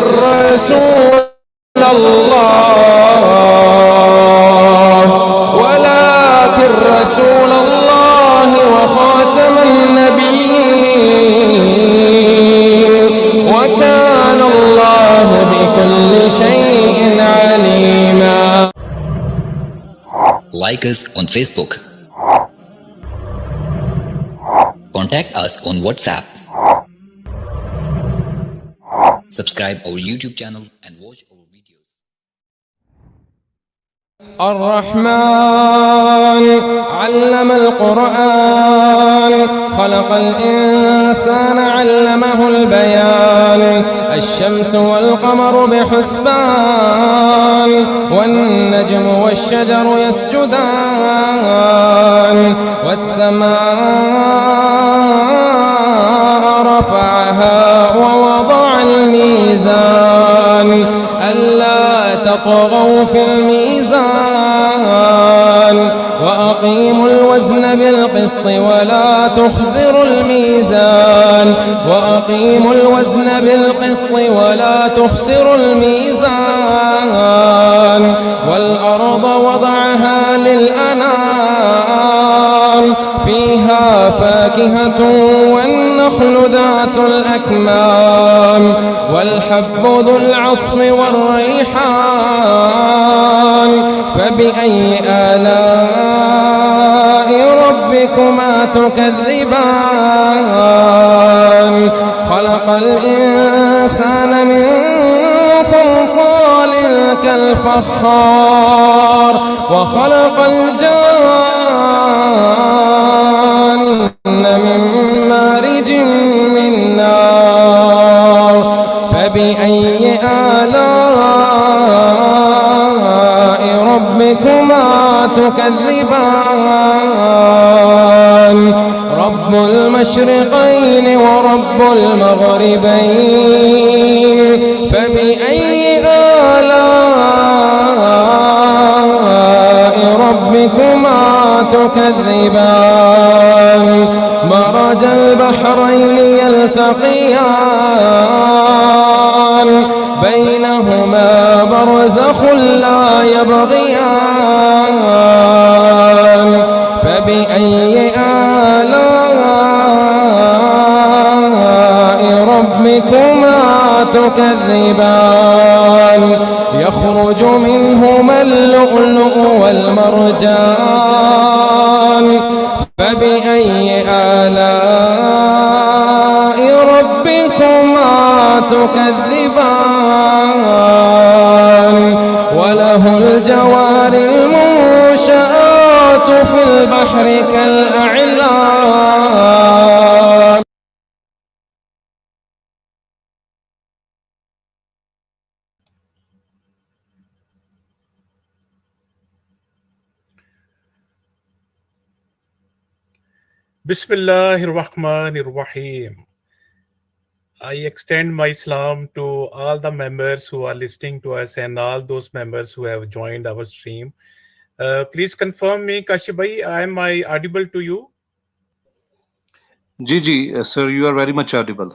رسول الله ولكن رسول الله وخاتم النبيين وكان الله بكل شيء عليما. Like us on Facebook. Contact us on WhatsApp. Subscribe our YouTube channel and watch our videos. الرحمن علم القرآن خلق الإنسان علمه البيان الشمس والقمر بحسبان والنجم والشجر يسجدان والسماء رفعها ووضع الميزان ألا تطغوا في الميزان وأقيموا الوزن بالقسط ولا تخسروا الميزان وأقيموا الوزن بالقسط ولا تخسروا الميزان والأرض وضعها للأنام فيها فاكهة والنخل ذات الأكمام والحب ذو العصف والريحان فبأي آلاء ربكما تكذبان خلق الإنسان من صلصال كالفخار وخلق الجان من مارج من نار فبأي آلاء ربكما تكذبان رب المشرقين ورب المغربين فبأي آلاء ربكما تكذبان مرج البحرين يلتقيان بينهما برزخ لا يبغيان فبأي آلاء ربكما تكذبان يخرج منهما اللؤلؤ والمرجان فبأي آلاء ربكما تكذبان وله الجوار المنشآت في البحر كالأعلام. Bismillahirrahmanirrahim. I extend my salam to all the members who are listening to us and all those members who have joined our stream. Please confirm me, Kashif bhai, am I audible to you? Ji, sir, you are very much audible.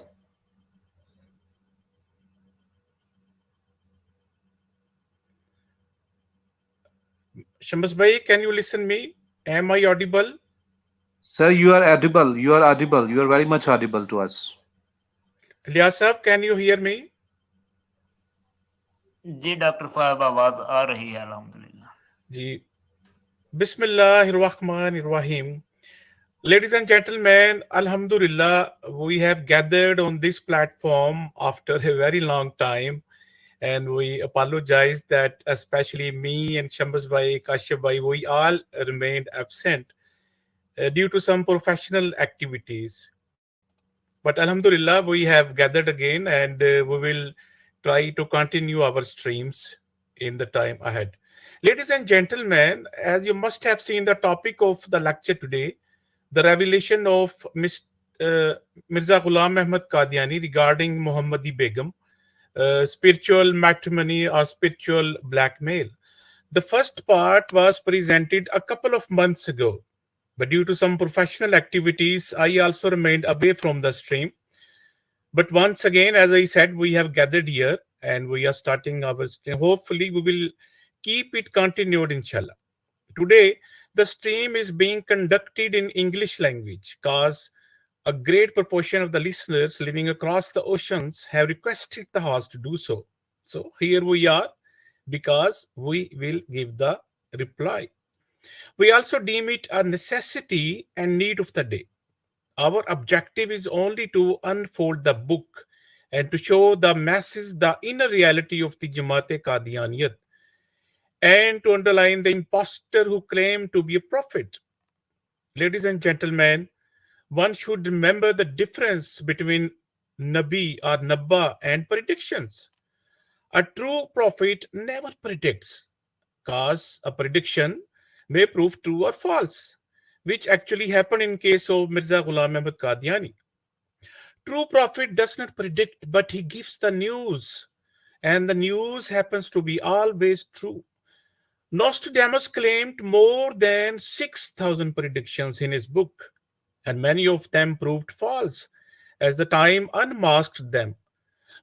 Shams bhai, can you listen me? Am I audible? Sir, you are audible. You are audible. You are very much audible to us. Ilyas sahab, can you hear me? जी doctor साहब आवाज आ रही है अल्हम्दुलिल्लाह जी. Bismillahirrahmanirrahim. Ladies and gentlemen, Alhamdulillah, we have gathered on this platform after a very long time, and we apologize that especially me and Shams bhai, Kashif bhai, we all remained absent due to some professional activities. But Alhamdulillah, we have gathered again, and we will try to continue our streams in the time ahead. Ladies and gentlemen, as you must have seen the topic of the lecture today, the revelation of Mirza Ghulam Ahmad Qadiani regarding Muhammadi Begum, spiritual matrimony or spiritual blackmail. The first part was presented a couple of months ago, but due to some professional activities, I also remained away from the stream. But once again, as I said, we have gathered here and we are starting our stream. Hopefully, we will keep it continued, inshallah. Today, the stream is being conducted in English language because a great proportion of the listeners living across the oceans have requested the host to do so. So here we are because we will give the reply. We also deem it a necessity and need of the day. Our objective is only to unfold the book and to show the masses the inner reality of the Jamaat-e Qadianiyat and to underline the impostor who claimed to be a prophet. Ladies and gentlemen, one should remember the difference between Nabi or Nabba and predictions. A true prophet never predicts, because a prediction may prove true or false, which actually happened in case of Mirza Ghulam Ahmad Qadiani. True prophet does not predict, but he gives the news, and the news happens to be always true. Nostradamus claimed more than 6,000 predictions in his book, and many of them proved false as the time unmasked them.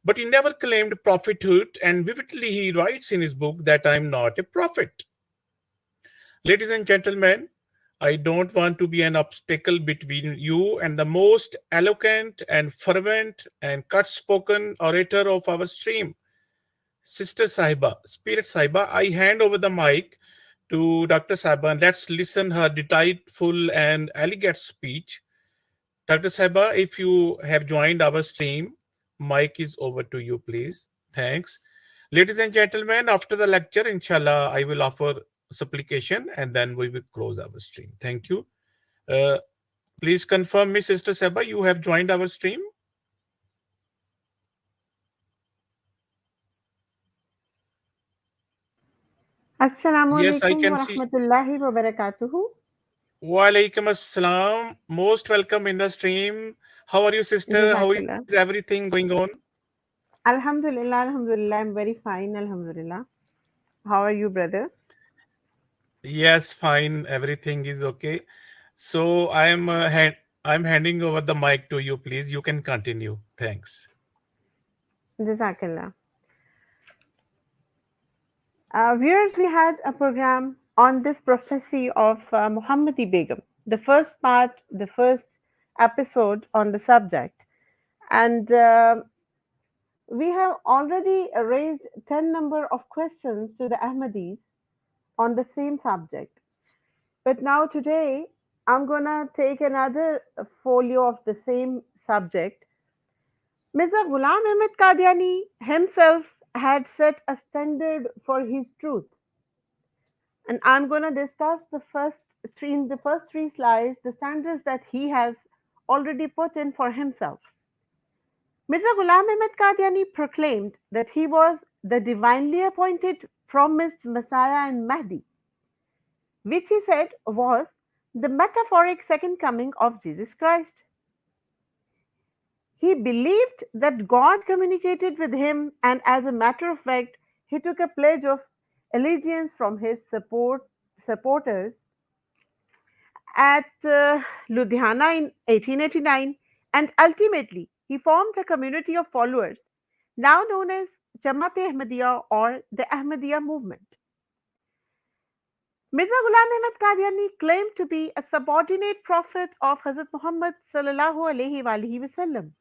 But he never claimed prophethood, and vividly he writes in his book that I am not a prophet. Ladies and gentlemen, I don't want to be an obstacle between you and the most eloquent and fervent and cut spoken orator of our stream, Sister Sahiba, Spirit Sahiba. I hand over the mic to Dr. Sahiba and let's listen her delightful and elegant speech. Dr. Sahiba, if you have joined our stream, mic is over to you, please. Thanks. Ladies and gentlemen, after the lecture, inshallah, I will offer supplication and then we will close our stream. Thank you. Please confirm me, Sister Sahiba, you have joined our stream. Assalamu Yes, I alaikum can wa see. rahmatullahi wa barakatuhu. Wa alaikum assalam. Most welcome in the stream. How are you, sister? How is Jazakallah. everything going on? Alhamdulillah, alhamdulillah. I'm very fine, alhamdulillah. How are you, brother? Yes, fine. Everything is okay. So I'm handing over the mic to you, please. You can continue. Thanks. Jazakallah. Viewers, we had a program on this prophecy of Muhammadi Begum, the first part, the first episode on the subject. And we have already raised 10 number of questions to the Ahmadis on the same subject. But now today, I'm gonna take another folio of the same subject. Mirza Ghulam Ahmad Qadiani himself had set a standard for his truth, and I'm gonna discuss the first three slides the standards that he has already put in for himself. Mirza Ghulam Ahmad Qadiani proclaimed that he was the divinely appointed promised Messiah and Mahdi, which he said was the metaphoric second coming of Jesus Christ. He believed that God communicated with him, and as a matter of fact, he took a pledge of allegiance from his supporters at Ludhiana in 1889, and ultimately he formed a community of followers now known as Jamaat-e-Ahmadiyya or the Ahmadiyya movement. Mirza Ghulam Ahmad Qadiani claimed to be a subordinate prophet of Hazrat Muhammad sallallahu alaihi wasallam,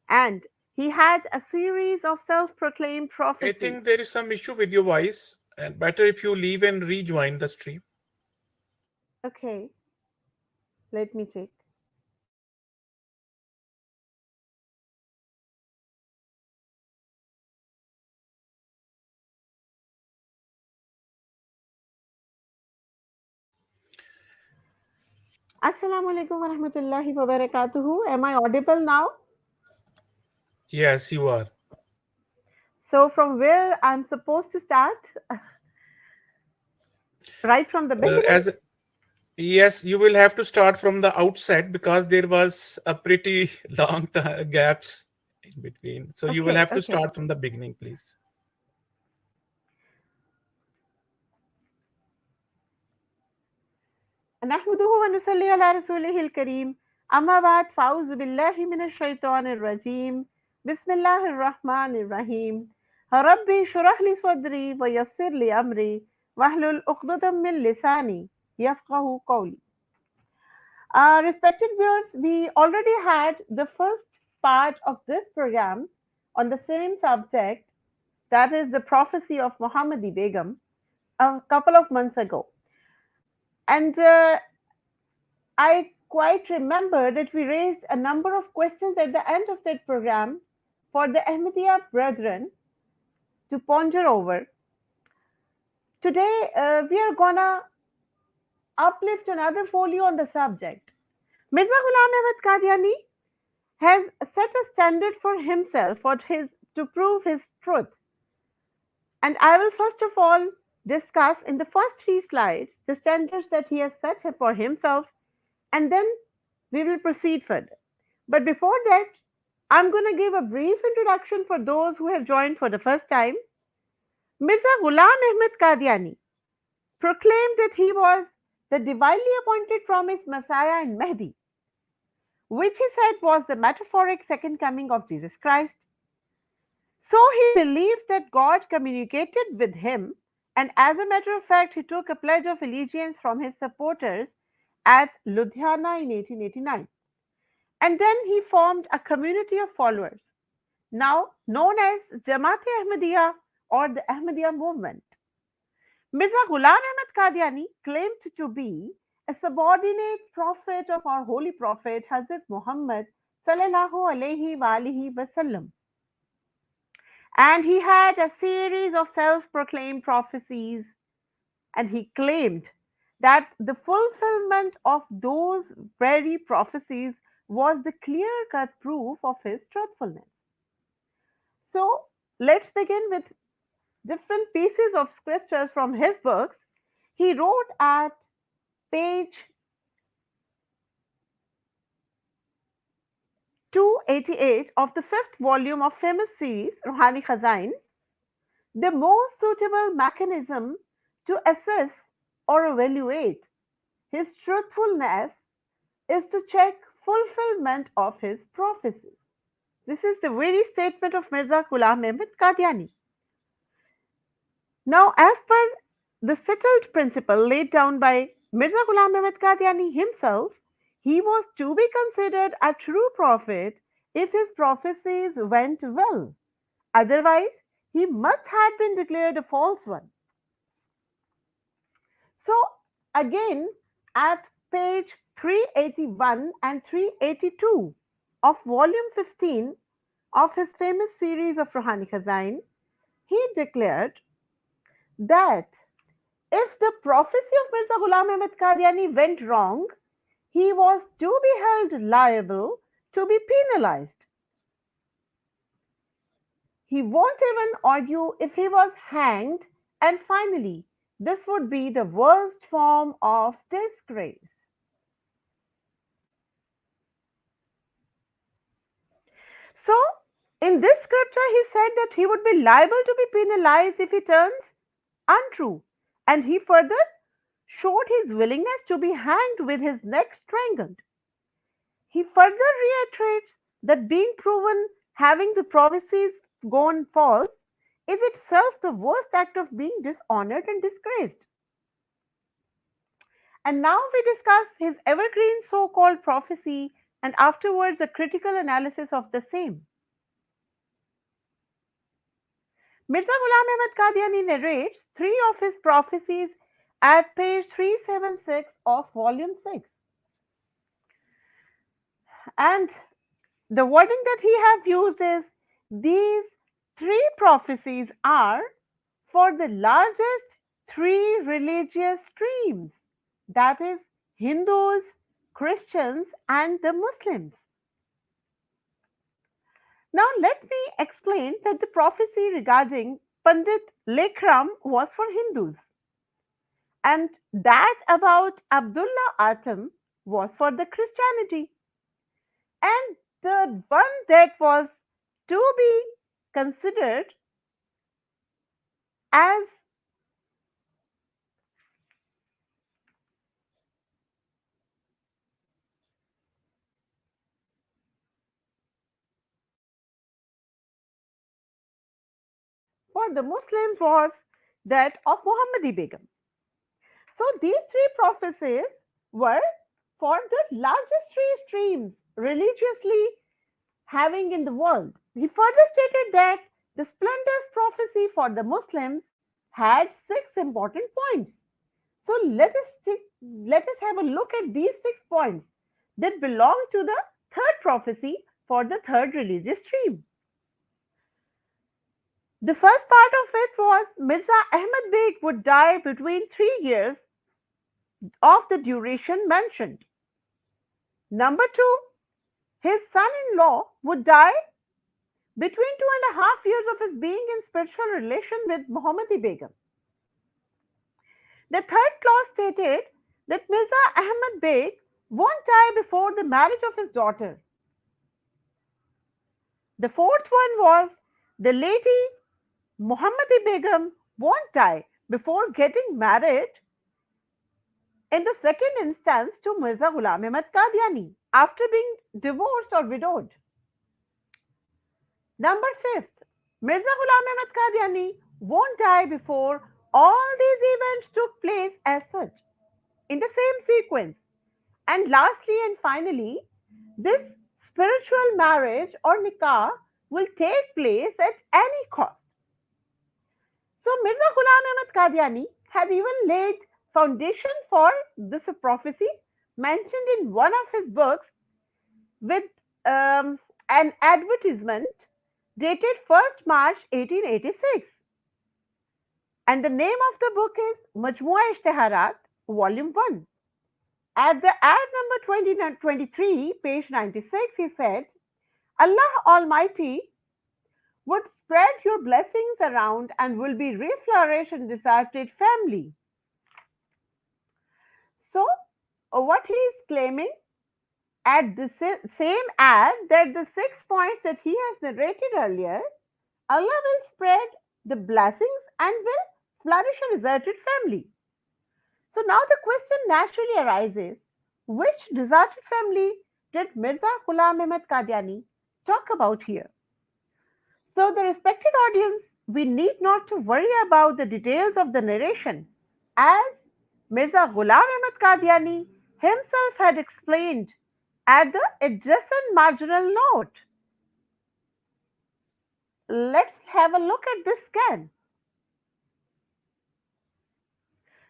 and he had a series of self-proclaimed I prophecies. think there is some issue with your voice, and better if you leave and rejoin the stream. Okay, let me check. Assalamu alaikum wa rahmatullahi wa barakatuhu. Am I audible now? Yes, you are. So, from where I'm supposed to start? Right from the beginning? As yes, you will have to start from the outset because there was a pretty long gaps in between. So you will Okay, have to okay. start from the beginning, please. نحمده ونصلي على رسوله الكريم أما بعد فأعوذ بالله من الشيطان الرجيم بسم الله الرحمن الرحيم ربي اشرح لي صدري ويسر لي أمري واحلل عقدة من لساني يفقه قولي. Respected viewers, we already had the first part of this program on the same subject, that is the prophecy of Muhammadi Begum, a couple of months ago. And I quite remember that we raised a number of questions at the end of that program for the Ahmadiyya brethren to ponder over. Today, we are gonna uplift another folio on the subject. Mirza Ghulam Ahmad Qadiani has set a standard for himself to prove his truth. And I will first of all discuss in the first 3 slides the standards that he has set for himself, and then we will proceed further. But before that, I'm going to give a brief introduction for those who have joined for the first time. Mirza Ghulam Ahmad Qadiani proclaimed that he was the divinely appointed promised Messiah and Mahdi, which he said was the metaphoric second coming of Jesus Christ. So he believed that God communicated with him, and as a matter of fact, he took a pledge of allegiance from his supporters at Ludhiana in 1889. And then he formed a community of followers, now known as Jamaat-e-Ahmadiyya or the Ahmadiyya movement. Mirza Ghulam Ahmad Qadiani claimed to be a subordinate prophet of our holy prophet Hazrat Muhammad sallallahu alaihi wasallam. And he had a series of self-proclaimed prophecies, and he claimed that the fulfillment of those very prophecies was the clear-cut proof of his truthfulness. So let's begin with different pieces of scriptures from his books. He wrote at page 288 of the 5th volume of famous series Ruhani Khazain, the most suitable mechanism to assess or evaluate his truthfulness is to check fulfillment of his prophecies. This is the very statement of Mirza Ghulam Ahmad Qadiani. Now, as per the settled principle laid down by Mirza Ghulam Ahmad Qadiani himself, he was to be considered a true prophet if his prophecies went well. Otherwise, he must have been declared a false one. So, again, at page 381 and 382 of volume 15 of his famous series of Ruhani Khazain, he declared that if the prophecy of Mirza Ghulam Ahmad Qadiani went wrong, he was to be held liable to be penalized. He won't even argue if he was hanged, and finally, this would be the worst form of disgrace. So, in this scripture, he said that he would be liable to be penalized if he turns untrue, and he further showed his willingness to be hanged with his neck strangled. He further reiterates that being proven having the prophecies gone false is itself the worst act of being dishonored and disgraced. And now we discuss his evergreen so-called prophecy and afterwards a critical analysis of the same. Mirza Ghulam Ahmad Qadiani narrates 3 of his prophecies at page 376 of volume 6. And the wording that he have used is, these 3 prophecies are for the largest 3 religious streams, that is Hindus, Christians and the Muslims. Now let me explain that the prophecy regarding Pandit Lekram was for Hindus, and that about Abdullah Atam was for the Christianity, and the one that was to be considered as for the Muslims was that of Muhammadi Begum. So these three prophecies were for the largest three streams religiously having in the world. He further stated that the splendorous prophecy for the Muslims had six important points. So let us have a look at these 6 points that belong to the third prophecy for the third religious stream. The first part of it was Mirza Ahmad Beg would die between 3 years of the duration mentioned. Number 2, his son-in-law would die between 2.5 years of his being in spiritual relation with Muhammadi Begum. The third clause stated that Mirza Ahmad Beg won't die before the marriage of his daughter. The fourth one was the lady Muhammadi Begum won't die before getting married in the second instance to Mirza Ghulam Ahmad Qadiani after being divorced or widowed. Number 5th, Mirza Ghulam Ahmad Qadiani won't die before all these events took place as such in the same sequence. And lastly and finally, this spiritual marriage or nikah will take place at any cost. So Mirza Ghulam Ahmad Qadiani had even laid foundation for this prophecy mentioned in one of his books with an advertisement dated 1st March 1886. And the name of the book is Majmua Ishtiharat, Volume 1. At the ad number 2023, page 96, he said, Allah Almighty would spread your blessings around and will be reflourished in deserted family. So, what he is claiming at the same ad that the 6 points that he has narrated earlier, Allah will spread the blessings and will flourish a deserted family. So now the question naturally arises, which deserted family did Mirza Ghulam Ahmad Qadiani talk about here? So the respected audience, we need not to worry about the details of the narration, as Mirza Ghulam Ahmad Qadiani himself had explained at the adjacent marginal note. Let's have a look at this scan.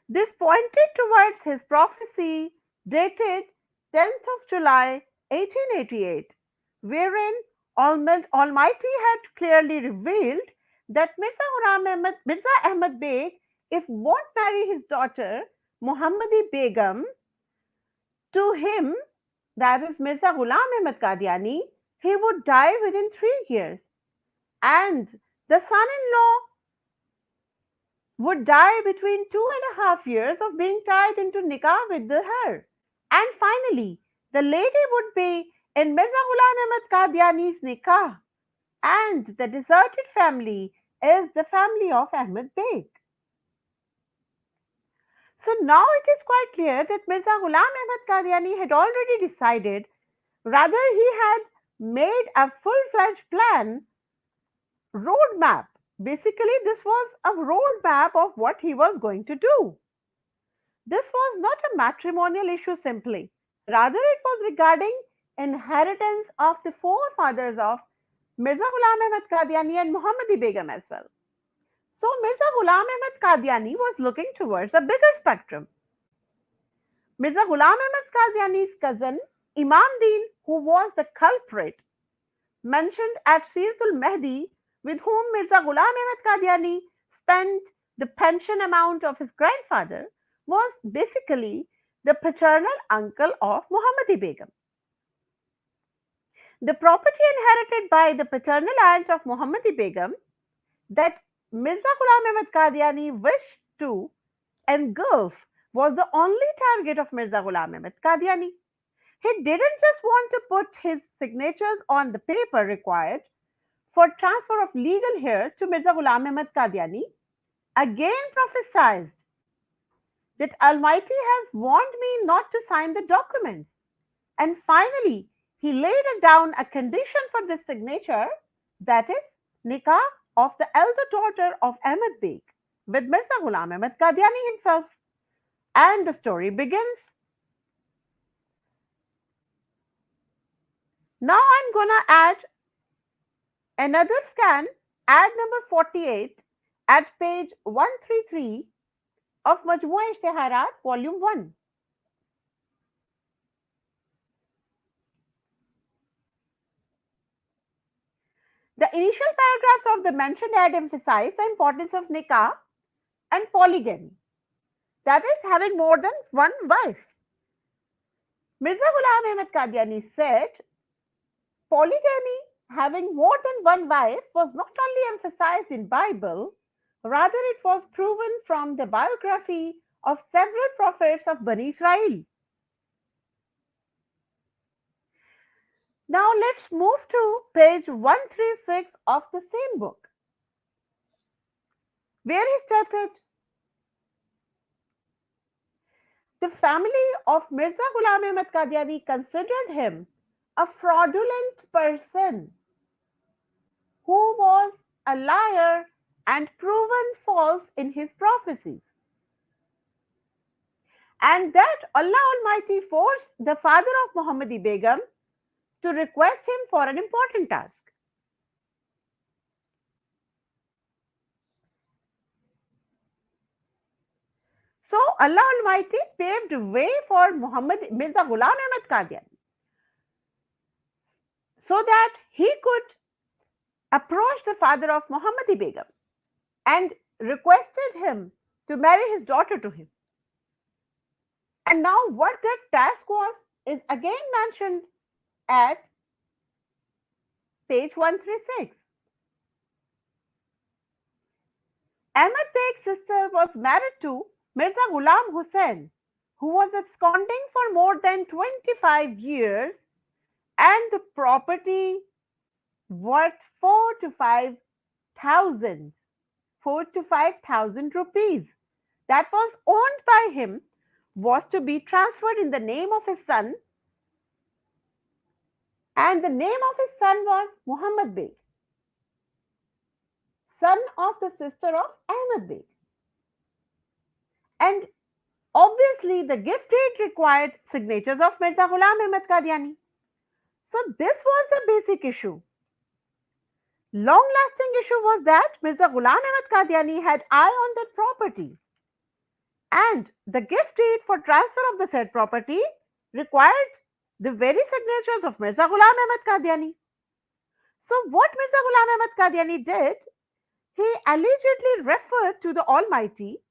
This pointed towards his prophecy dated 10th of July 1888, wherein Almighty had clearly revealed that Mirza Ahmad Beg, if won't marry his daughter Muhammadi Begum to him, that is Mirza Ghulam Ahmad Qadiani, he would die within 3 years, and the son-in-law would die between 2.5 years of being tied into nikah with her. And finally, the lady would be in Mirza Ghulam Ahmad Qadiani's nikah, and the deserted family is the family of Ahmad Beg. So now it is quite clear that Mirza Ghulam Ahmad Qadiani had already decided, rather he had made a full-fledged plan, roadmap. Basically, this was a roadmap of what he was going to do. This was not a matrimonial issue simply. Rather, it was regarding inheritance of the forefathers of Mirza Ghulam Ahmad Qadiani and Muhammadi Begum as well. So, Mirza Ghulam Ahmad Qadiani was looking towards a bigger spectrum. Mirza Ghulam Ahmad Qadiani's cousin, Imam Din, who was the culprit mentioned at Siratul Mahdi, with whom Mirza Ghulam Ahmad Qadiani spent the pension amount of his grandfather, was basically the paternal uncle of Muhammadi Begum. The property inherited by the paternal aunt of Muhammadi Begum that Mirza Ghulam Ahmad Qadiani wished to engulf was the only target of Mirza Ghulam Ahmad Qadiani. He didn't just want to put his signatures on the paper required for transfer of legal heirs to Mirza Ghulam Ahmad Qadiani, again prophesied that Almighty has warned me not to sign the documents. And finally, he laid down a condition for this signature, that is nikah of the elder daughter of Ahmad Beg with Mirza Ghulam Ahmad Qadiani himself. And the story begins. Now I'm gonna add another scan, ad number 48 at page 133 of Majmua Ishtiharat, volume 1. The initial paragraphs of the mentioned ad emphasize the importance of nikah and polygamy, that is, having more than one wife. Mirza Ghulam Ahmad Qadiani said polygamy, having more than one wife, was not only emphasized in Bible, rather it was proven from the biography of several prophets of Bani Israel. Now let's move to page 136 of the same book, where he stated, the family of Mirza Ghulam Ahmad Qadiani considered him a fraudulent person who was a liar and proven false in his prophecies, and that Allah Almighty forced the father of Muhammadi Begum to request him for an important task. So Allah Almighty paved way for Mirza Ghulam Ahmad Qadiani so that he could approach the father of Muhammadi Begum and requested him to marry his daughter to him. And now what that task was is again mentioned at page 136. Ahmad Beg's sister was married to Mirza Ghulam Hussain, who was absconding for more than 25 years, and the property worth 4,000 to 5,000 rupees that was owned by him was to be transferred in the name of his son, and the name of his son was Muhammad Beg, son of the sister of Ahmad Beg. And obviously the gift deed required signatures of Mirza Ghulam Ahmad Qadiani. So this was the basic issue. Long-lasting issue was that Mirza Ghulam Ahmad Qadiani had eye on that property, and the gift deed for transfer of the said property required the very signatures of Mirza Ghulam Ahmad Qadiani. So what Mirza Ghulam Ahmad Qadiani did, he allegedly referred to the Almighty,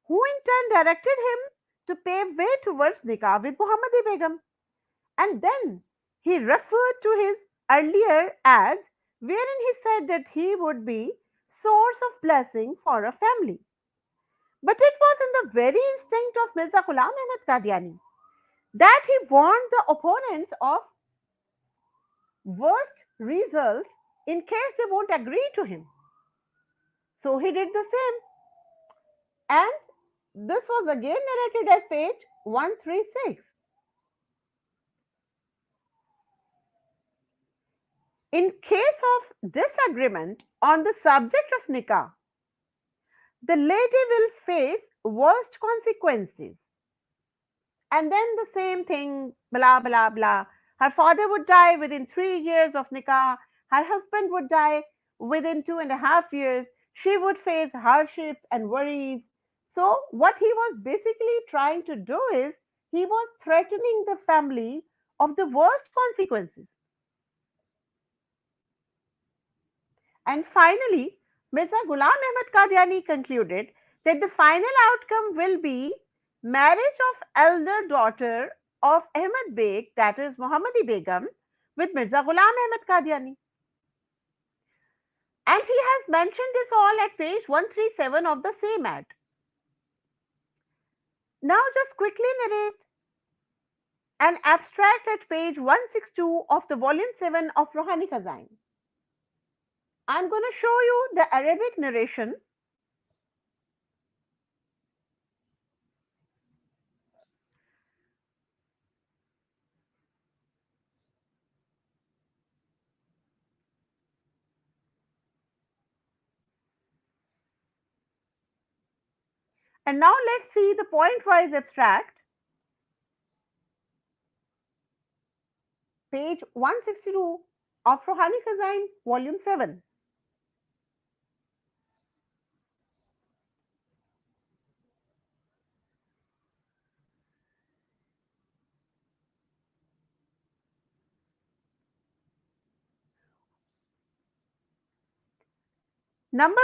who in turn directed him to pave way towards nikah with Muhammadi Begum. And then he referred to his earlier ads, wherein he said that he would be source of blessing for a family. But it was in the very instinct of Mirza Ghulam Ahmad Qadiani that he warned the opponents of worst results in case they won't agree to him. So he did the same. And this was again narrated at page 136. In case of disagreement on the subject of nikah, the lady will face worst consequences. And then the same thing, blah, blah, blah. Her father would die within 3 years of nikah. Her husband would die within 2.5 years. She would face hardships and worries. So what he was basically trying to do is, he was threatening the family of the worst consequences. And finally, Mirza Ghulam Ahmad Qadiani concluded that the final outcome will be marriage of elder daughter of Ahmad Beg, that is Muhammadi Begum, with Mirza Ghulam Ahmad Qadiani. And he has mentioned this all at page 137 of the same ad. Now just quickly narrate an abstract at page 162 of the volume 7 of Ruhani Khazain. I'm going to show you the Arabic narration. And now let's see the point-wise abstract. Page 162 of Rohani Khazain, Volume 7. Number 1,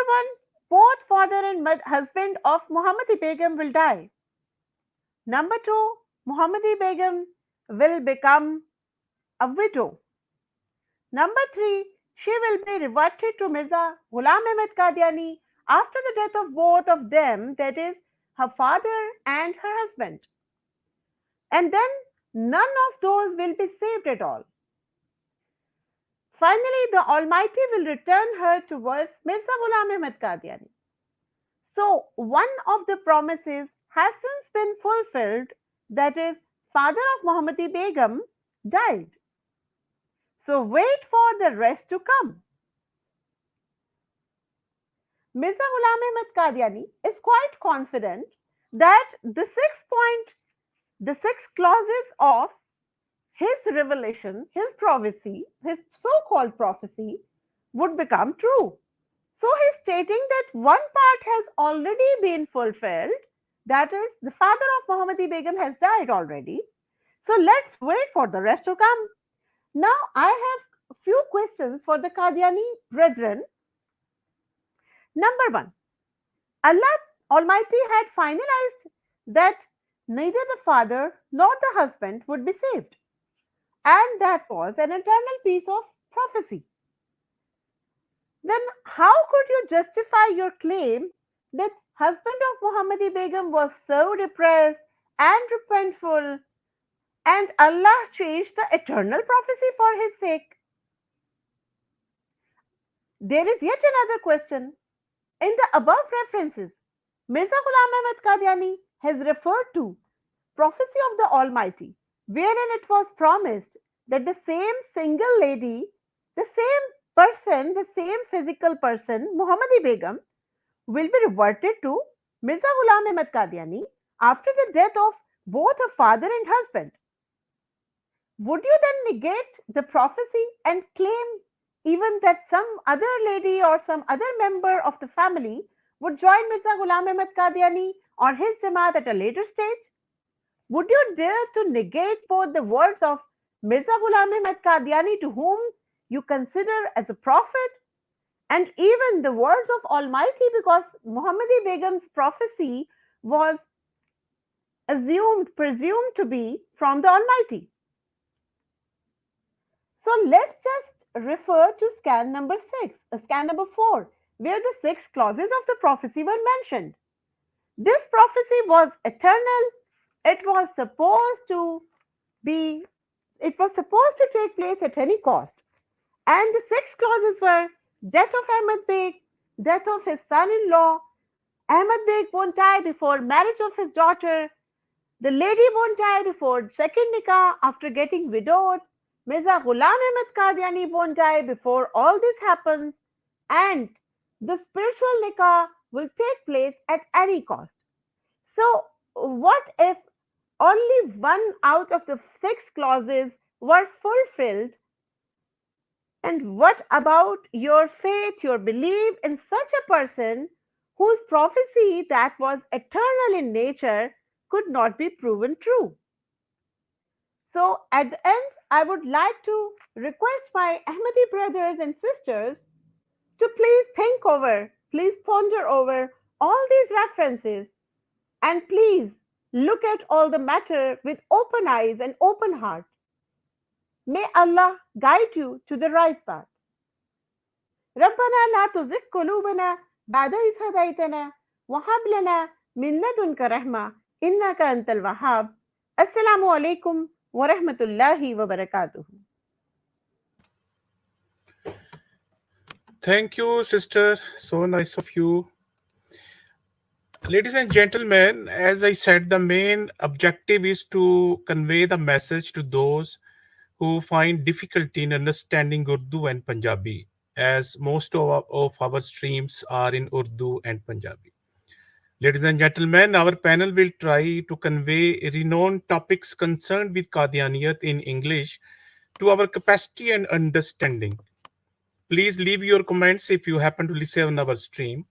both father and husband of Muhammadi Begum will die. Number 2, Muhammadi Begum will become a widow. Number 3, she will be reverted to Mirza Ghulam Ahmad Qadiani after the death of both of them, that is, her father and her husband. And then none of those will be saved at all. Finally, the Almighty will return her towards Mirza Ghulam Ahmad Qadiani. So, one of the promises has since been fulfilled, that is, father of Muhammadi Begum died. So, wait for the rest to come. Mirza Ghulam Ahmad Qadiani is quite confident that the six clauses of his revelation, his prophecy, his so-called prophecy would become true. So he's stating that one part has already been fulfilled, that is, the father of Muhammadi Begum has died already. So let's wait for the rest to come. Now I have a few questions for the Qadiani brethren. Number 1, Allah Almighty had finalized that neither the father nor the husband would be saved. And that was an eternal piece of prophecy. Then how could you justify your claim that husband of Muhammadi Begum was so depressed and repentful and Allah changed the eternal prophecy for his sake? There is yet another question. In the above references, Mirza Ghulam Ahmad Qadiani has referred to prophecy of the Almighty, wherein it was promised that the same single lady, the same person, the same physical person, Muhammadi Begum, will be reverted to Mirza Ghulam Ahmad Qadiani after the death of both her father and husband. Would you then negate the prophecy and claim even that some other lady or some other member of the family would join Mirza Ghulam Ahmad Qadiani or his Jamaat at a later stage? Would you dare to negate both the words of Mirza Ghulam Ahmad Qadiani, to whom you consider as a prophet, and even the words of Almighty, because Muhammadi Begum's prophecy was presumed to be from the Almighty? So let's just refer to scan number 4, where the 6 clauses of the prophecy were mentioned. This prophecy was eternal. It was supposed to take place at any cost. And the 6 clauses were death of Ahmad Beg, death of his son-in-law, Ahmad Beg won't die before marriage of his daughter, the lady won't die before second nikah after getting widowed, Mirza Ghulam Ahmad Qadiani won't die before all this happens, and the spiritual nikah will take place at any cost. So what if only one out of the 6 clauses were fulfilled? And what about your faith, your belief in such a person whose prophecy that was eternal in nature could not be proven true? So at the end, I would like to request my Ahmadi brothers and sisters to please think over, please ponder over all these references, and please look at all the matter with open eyes and open heart. May Allah guide you to the right path. ربنا لا تزغ قلوبنا بعد إذ هديتنا وهب لنا من لدنك رحمة إنك أنت الوهاب. السلام عليكم ورحمة الله وبركاته. Thank you, sister. So nice of you. Ladies and gentlemen, as I said, the main objective is to convey the message to those who find difficulty in understanding Urdu and Punjabi, as most of our streams are in Urdu and Punjabi. Ladies and gentlemen, our panel will try to convey renowned topics concerned with Qadianiyat in English to our capacity and understanding. Please leave your comments if you happen to listen on our stream.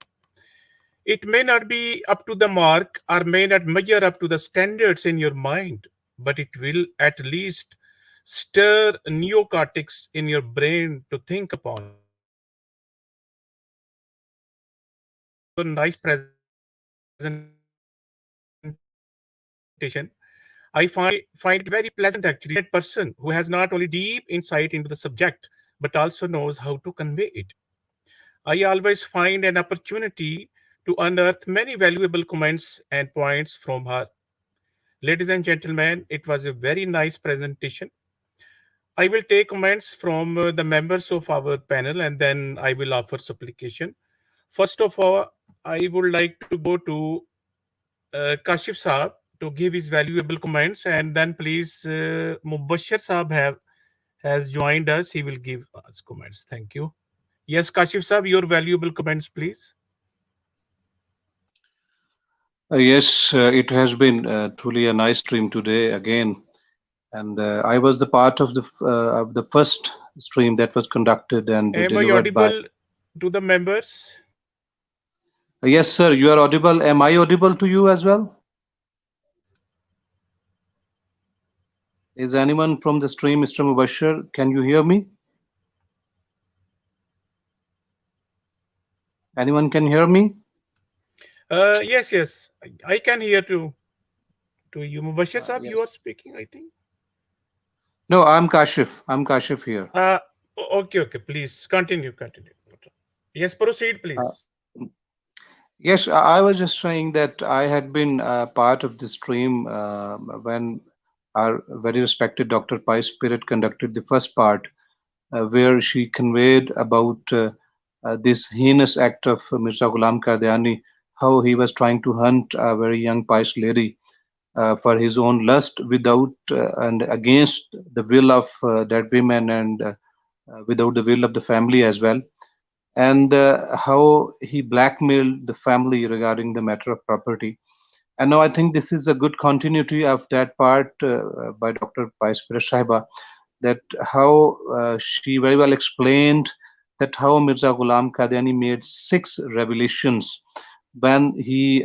It may not be up to the mark or may not measure up to the standards in your mind, but it will at least stir neocortex in your brain to think upon. So nice presentation. I find it very pleasant actually. That person who has not only deep insight into the subject, but also knows how to convey it. I always find an opportunity to unearth many valuable comments and points from her. Ladies and gentlemen, it was a very nice presentation. I will take comments from the members of our panel and then I will offer supplication. First of all, I would like to go to Kashif Saab to give his valuable comments, and then please Mubashir Saab has joined us. He will give us comments. Thank you. Yes, Kashif Saab, your valuable comments, please. Yes, it has been truly a nice stream today again, and I was the part of the first stream that was conducted and Am I delivered by. audible to the members? Yes, sir, you are audible. Am I audible to you as well? Is anyone from the stream, Mr. Mubashir? Can you hear me? Anyone can hear me? Yes. I can hear to you. Mubashir Saab, you Yes. are speaking, I think. No, I'm Kashif. I'm Kashif here. Okay. Please continue. Yes, proceed, Uh, please. yes, I was just saying that I had been part of the stream when our very respected Dr. Pai Spirit conducted the first part, where she conveyed about this heinous act of Mirza Ghulam Qadiani, how he was trying to hunt a very young pious lady for his own lust without and against the will of that woman and without the will of the family as well, and how he blackmailed the family regarding the matter of property. And now I think this is a good continuity of that part by Dr. Paispira Sahiba, that how she very well explained that how Mirza Ghulam Qadiani made six revelations when he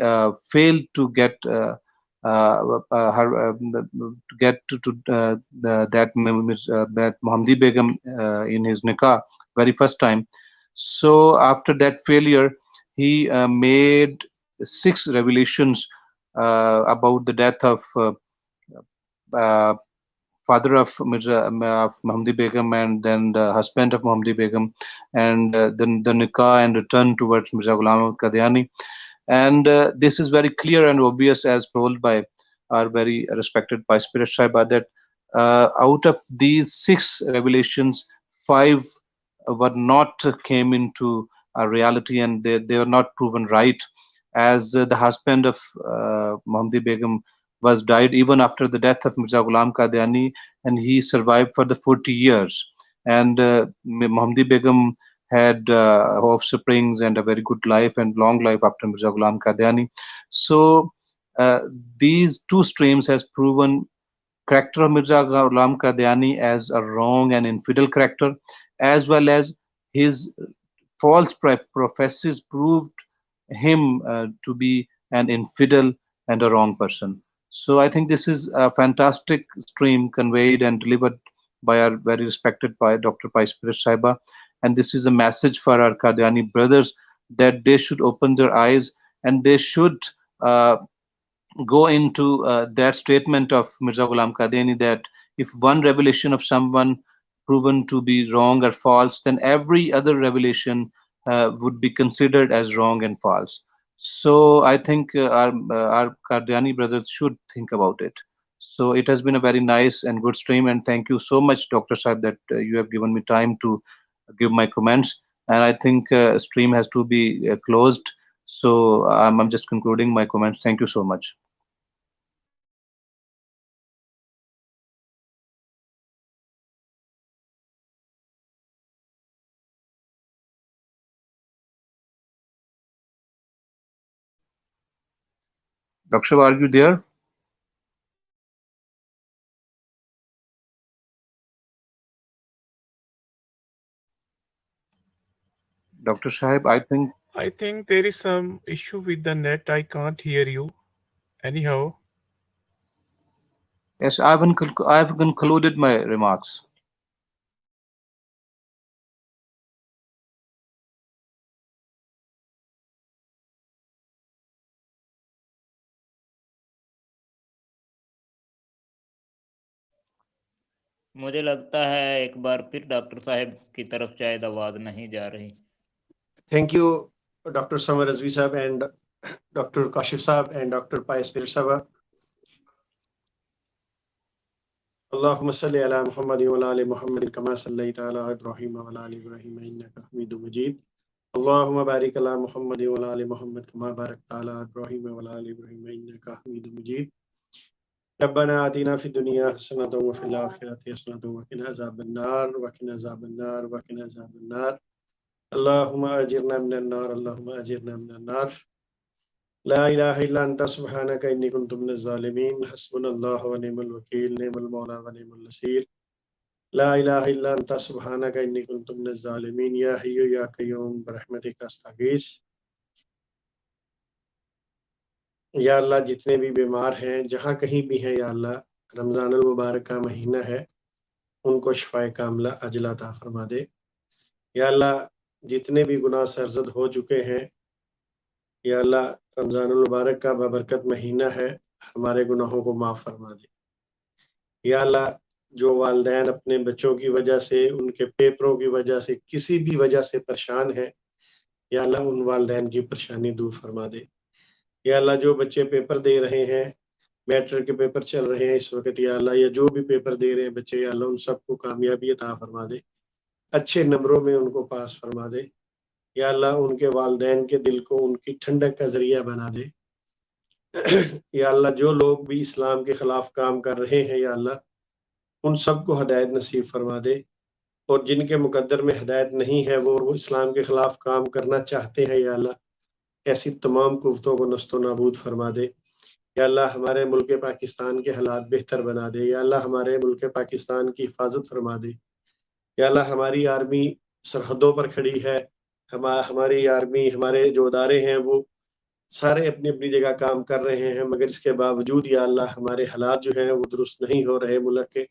failed to get her to get to that Muhammadi Begum in his nikah very first time. So after that failure, he made six revelations about the death of uh, father of Mirza of Muhammadi Begum and then the husband of Muhammadi Begum, and then the nikah and return towards Mirza Ghulam Ahmad Qadiani. And this is very clear and obvious as told by our very respected Vice Spirit Sahiba that out of these six revelations, five were not came into a reality and they were not proven right, as the husband of Muhammadi Begum was died even after the death of Mirza Ghulam Qadiani, and he survived for the 40 years. And Muhammadi Begum had offsprings and a very good life and long life after Mirza Ghulam Qadiani. So uh, these two streams has proven character of Mirza Ghulam Qadiani as a wrong and infidel character, as well as his false prophecies proved him to be an infidel and a wrong person. So I think this is a fantastic stream conveyed and delivered by our very respected by Dr. Pai Spirit Saiba. And this is a message for our Qadiani brothers that they should open their eyes and they should uh, go into that statement of Mirza Ghulam Qadiani that if one revelation of someone proven to be wrong or false, then every other revelation would be considered as wrong and false. So I think our Qadiani brothers should think about it. So it has been a very nice and good stream, and thank you so much, Dr. Saib, that you have given me time to give my comments. And I think stream has to be closed. So I'm just concluding my comments. Thank you so much. Dr. Shah, are you there? Dr. Shahib, I think there is some issue with the net. I can't hear you. Anyhow, yes, I've concluded my remarks. مجھے لگتا ہے ایک بار پھر doctor صاحب کی طرف شاید آواز نہیں جا رہی. Thank you, Dr. Samar Azvi Sahab and Dr. Kashif Sahab and Dr. Pais Pir Sahab. Allahumma salli ala Muhammad wa ala ali Muhammad kama sallaita ala Ibrahim wa ala ali Ibrahim innaka Hamidum Majid. Allahumma barik ala Muhammad wa ala ali Muhammad kama barakta ala Ibrahim wa ala ali Ibrahim innaka Hamidum Majid. ربنا آتنا في الدنيا حسنة وفي الآخرة حسنة وقنا عذاب النار وقنا عذاب النار وقنا عذاب النار. اللهم أجرنا من النار اللهم أجرنا من النار. لا إله إلا أنت سبحانك إني كنت من الظالمين. حسبنا الله ونعم الوكيل نعم المولى ونعم النصير. لا إله إلا أنت سبحانك إني كنت من الظالمين. يا حي يا قيوم برحمتك أستغيث. یا اللہ جتنے بھی بیمار ہیں جہاں کہیں بھی ہیں یا اللہ رمضان المبارک کا مہینہ ہے ان کو شفائے کاملہ عاجلہ عطا فرما دے. یا اللہ جتنے بھی گناہ سرزد ہو چکے ہیں یا اللہ رمضان المبارک کا بابرکت مہینہ ہے ہمارے گناہوں کو معاف فرما دے. یا اللہ جو والدین اپنے بچوں کی وجہ سے ان کے پیپروں کی وجہ سے کسی بھی وجہ سے پریشان ہیں یا اللہ ان والدین کی پریشانی دور فرما دے. یا اللہ جو بچے پیپر دے رہے ہیں میٹرک کے پیپر چل رہے ہیں اس وقت یا اللہ یا جو بھی پیپر دے رہے ہیں بچے یا اللہ ان سب کو کامیابی عطا فرما دے. اچھے نمبروں میں ان کو پاس فرما دے. یا اللہ ان کے والدین کے دل کو ان کی ٹھنڈک کا ذریعہ بنا دے. یا اللہ جو لوگ بھی اسلام کے خلاف کام کر رہے ہیں یا اللہ ان سب کو ہدایت نصیب فرما دے. اور جن کے مقدر میں ہدایت نہیں ہے وہ اسلام کے خلاف کام کرنا چاہتے ہیں یا اللہ ایسی تمام قوتوں کو نست و نابود فرما دے. یا اللہ ہمارے ملک پاکستان کے حالات بہتر بنا دے. یا اللہ ہمارے ملک پاکستان کی حفاظت فرما دے. یا اللہ ہماری آرمی سرحدوں پر کھڑی ہے ہماری آرمی ہمارے جو ادارے ہیں وہ سارے اپنی اپنی جگہ کام کر رہے ہیں مگر اس کے باوجود یا اللہ ہمارے حالات جو ہیں وہ درست نہیں ہو رہے ملک کے.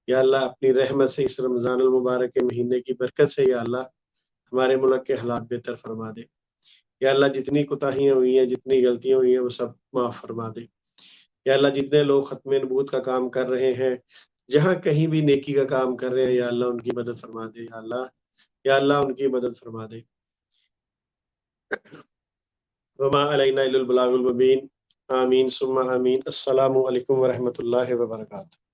یا اللہ اپنی رحمت سے اس رمضان المبارک کے مہینے کی برکت سے یا اللہ ہمارے ملک کے حالات بہتر فرما دے. یا اللہ جتنی کوتاہیاں ہوئی ہیں جتنی غلطیاں ہوئی ہیں وہ سب معاف فرما دے. یا اللہ جتنے لوگ ختم نبوت کا کام کر رہے ہیں جہاں کہیں بھی نیکی کا کام کر رہے ہیں یا اللہ ان کی مدد فرما دے. یا اللہ ان کی مدد فرما دے. وما علینا الا البلاغ المبین. آمین ثم آمین. السلام علیکم ورحمۃ اللہ وبرکاتہ.